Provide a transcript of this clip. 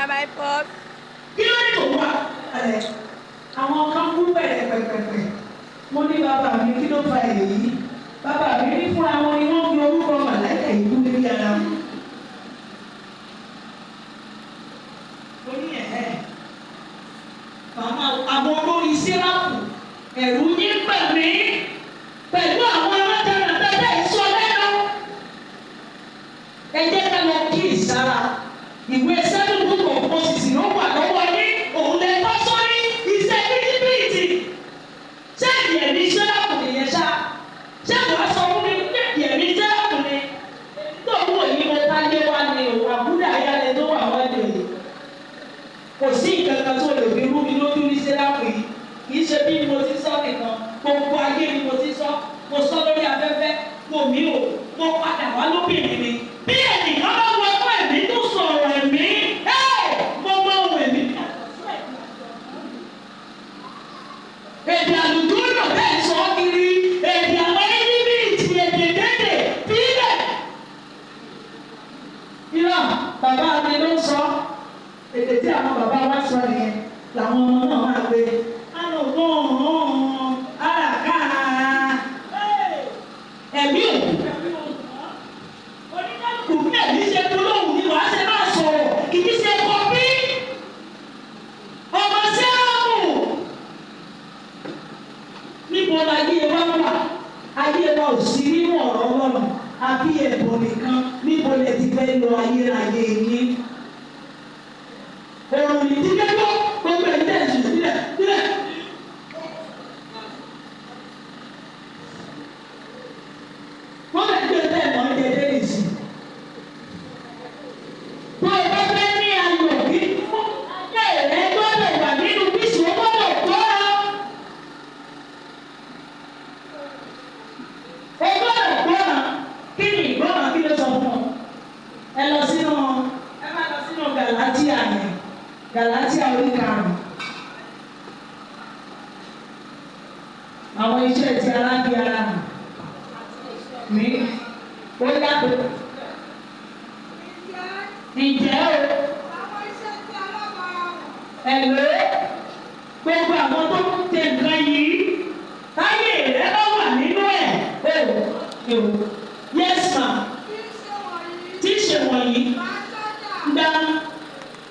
are my fault. Kí ló ní tòun wá? Àwọn kan kú bẹ̀rẹ̀ pẹ̀pẹ̀pẹ̀. Mo ní bàbá mi kí ló fa èyí? Bàbá mi ní fúnra wọn ni wọ́n fi orúkọ màláìkà ìlú níbi ara wọn. Mo ní màmá àwọn olórí síráàpù ẹ̀rù yín pẹ̀mí pẹ̀lú àwọn alájàrà tẹ́lẹ̀ ìsọ lẹ́nu. Ẹ jẹ́ ká lọ kí ìsára. Ìwé sẹ́dùn gbogbo òṣìṣì ló wà lọ́wọ́ ní òun lè tọ́ sórí iṣẹ́ bíríbíìtì. Ṣé ìyẹ̀mí síráàpù nìyẹn ṣá? Ṣé wàá sọ fún mi pé ìyẹ̀mí síráàpù ni? Tó wù yí mo ká lé wá ní òun àbúrò ayálẹ̀ tó wà wájú yìí. Kò sí ìkankan tó lè fi rú mi lójú ní síráàpù yìí. Kì í ṣe bí mo ti sọ nìkan. Gbogbo ayé ni mo ti sọ. Mo sọ lórí afẹ́fẹ́. Mo mí o. Mo padà wá lóbìnrin mi. Bí ènìyàn bá wọ ọkọ ẹ̀mí tó sọ̀rọ̀ ẹ̀mí. Mo mọ ohun ẹ̀mí. Èdè àlùjọ náà bẹ́ẹ̀ sọ kiri. Èdè àwọn ẹni bí ìtì èdè dédè bílẹ̀. Irọ́ bàbá mi ló ń sọ. Èdè tí àwọn bàbá wa sọ nìyẹn. Làwọn ọmọ náà máa gbé. Ẹ̀mí òkú. Oníkálukú bí ẹ̀mí ṣe polówó ni wàá ṣe máa sọ̀rọ̀ kì í ṣe kọ́bí. Ọmọ sẹ́wọ̀n níbo la ayé wa wà? Ayé wa ò sí nínú ọ̀rọ̀ Ọlọ́run àbí ẹ̀bùn nìkan níbo lẹ ti fẹ́ lọ ayérayé yín. Òrùn ìdílé tó gbogbo ẹ̀ tẹ̀sí sílẹ̀ sílẹ̀. Wọ́n lè gbé bẹ́ẹ̀ mọ́ ní ẹgbẹ́ nìsí. Tó o bá fẹ́ ní ayọ̀ kí ayé rẹ̀ gbọ́dọ̀ wà nínú bísí o gbọ́dọ̀ gbọ́ra. O gbọ́dọ̀ gbọ́ra. Kí ni ìgbọ́ra kí ló sọ fún ọ? Ẹ máa lọ sínú Gàlátíà yẹn. Gàlátíà orí 5. Àwọn iṣẹ́ ti alábí ara mi ó yàtọ̀. Ǹjẹ́ o? Ẹ̀lò gbogbo àwọn tó ń tẹ nǹkan yìí táyé rẹ̀ bá wà nínú ẹ̀.